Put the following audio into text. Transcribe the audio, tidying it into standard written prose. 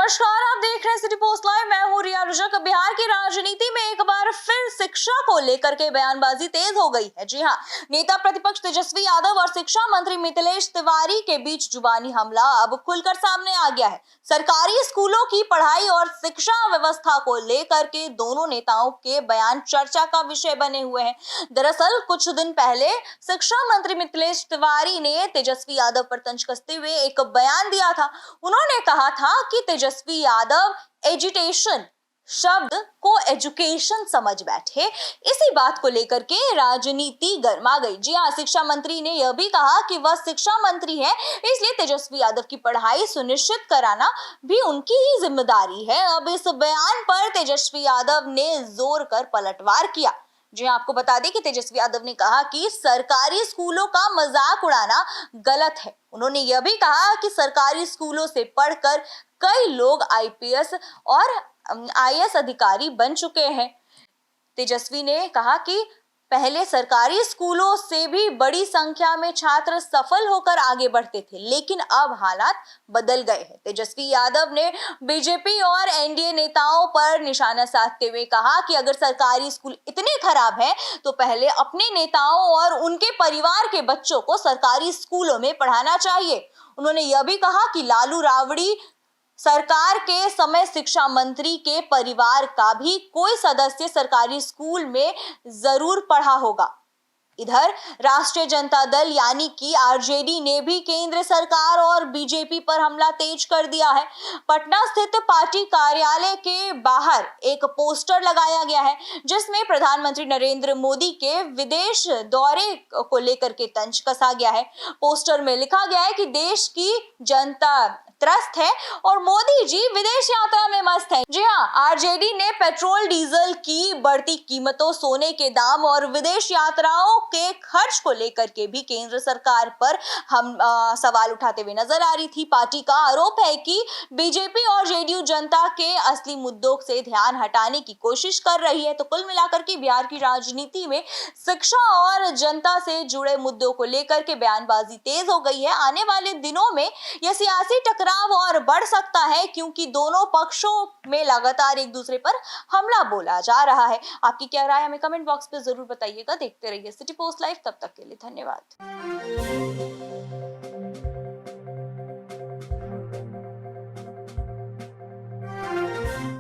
नमस्कार, आप देख रहे हैं सिटी पोस्ट लाइव। मैं हूं रिया रुजक। बिहार की राजनीति में एक बार फिर शिक्षा को लेकर के बयानबाजी तेज हो गई है। जी हां, नेता प्रतिपक्ष तेजस्वी यादव और शिक्षा मंत्री मिथिलेश तिवारी के बीच जुबानी हमला अब खुलकर सामने आ गया है। सरकारी स्कूलों की पढ़ाई और शिक्षा व्यवस्था को लेकर के दोनों नेताओं के बयान चर्चा का विषय बने हुए हैं। दरअसल कुछ दिन पहले शिक्षा मंत्री मिथिलेश तिवारी ने तेजस्वी यादव पर तंज कसते हुए एक बयान दिया था। उन्होंने कहा था कि तेजस्वी यादव एजुटेशन शब्द को एजुकेशन समझ बैठे। इसी बात को लेकर के राजनीति गर्मा गई। जी हाँ, शिक्षा मंत्री ने यह भी कहा कि वह शिक्षा मंत्री है, इसलिए तेजस्वी यादव की पढ़ाई सुनिश्चित कराना भी उनकी ही जिम्मेदारी है। अब इस बयान पर तेजस्वी यादव ने जोर कर पलटवार किया। जी हाँ, आपको बता दें कि तेजस्वी यादव ने कहा कि सरकारी स्कूलों का मजाक उड़ाना गलत है। उन्होंने यह भी कहा कि सरकारी स्कूलों से पढ़कर कई लोग आईपीएस और आईएएस अधिकारी बन चुके हैं। तेजस्वी ने कहा कि पहले सरकारी स्कूलों से भी बड़ी संख्या में छात्र सफल होकर आगे बढ़ते थे, लेकिन अब हालात बदल गए हैं। तेजस्वी यादव ने बीजेपी और एनडीए नेताओं पर निशाना साधते हुए कहा कि अगर सरकारी स्कूल इतने खराब हैं, तो पहले अपने नेताओं और उनके परिवार के बच्चों को सरकारी स्कूलों में पढ़ाना चाहिए। उन्होंने यह भी कहा कि लालू राबड़ी सरकार के समय शिक्षा मंत्री के परिवार का भी कोई सदस्य सरकारी स्कूल में जरूर पढ़ा होगा। इधर राष्ट्रीय जनता दल यानी कि आरजेडी ने भी केंद्र सरकार और बीजेपी पर हमला तेज कर दिया है। पटना स्थित पार्टी कार्यालय के बाहर एक पोस्टर लगाया गया है, जिसमें प्रधानमंत्री नरेंद्र मोदी के विदेश दौरे को लेकर के तंज कसा गया है। पोस्टर में लिखा गया है कि देश की जनता त्रस्त है और मोदी जी विदेश यात्रा में मस्त हैं। जी हाँ, आरजेडी ने पेट्रोल डीजल की बढ़ती कीमतों, सोने के दाम और विदेश यात्राओं के खर्च को लेकर के भी केंद्र सरकार पर हम सवाल उठाते हुए नजर आ रही थी। पार्टी का आरोप है कि बीजेपी और जेडीयू जनता के असली मुद्दों से ध्यान हटाने की कोशिश कर रही है। तो कुल मिलाकर के बिहार की राजनीति में शिक्षा और जनता से जुड़े मुद्दों को लेकर के बयानबाजी तेज हो गई है। आने वाले दिनों में यह सियासी टकराव और बढ़ सकता है, क्योंकि दोनों पक्षों में लगातार एक दूसरे पर हमला बोला जा रहा है। आपकी क्या राय हमें कमेंट बॉक्स पे जरूर बताइएगा। देखते रहिए सिटी पोस्ट लाइव। तब तक के लिए धन्यवाद।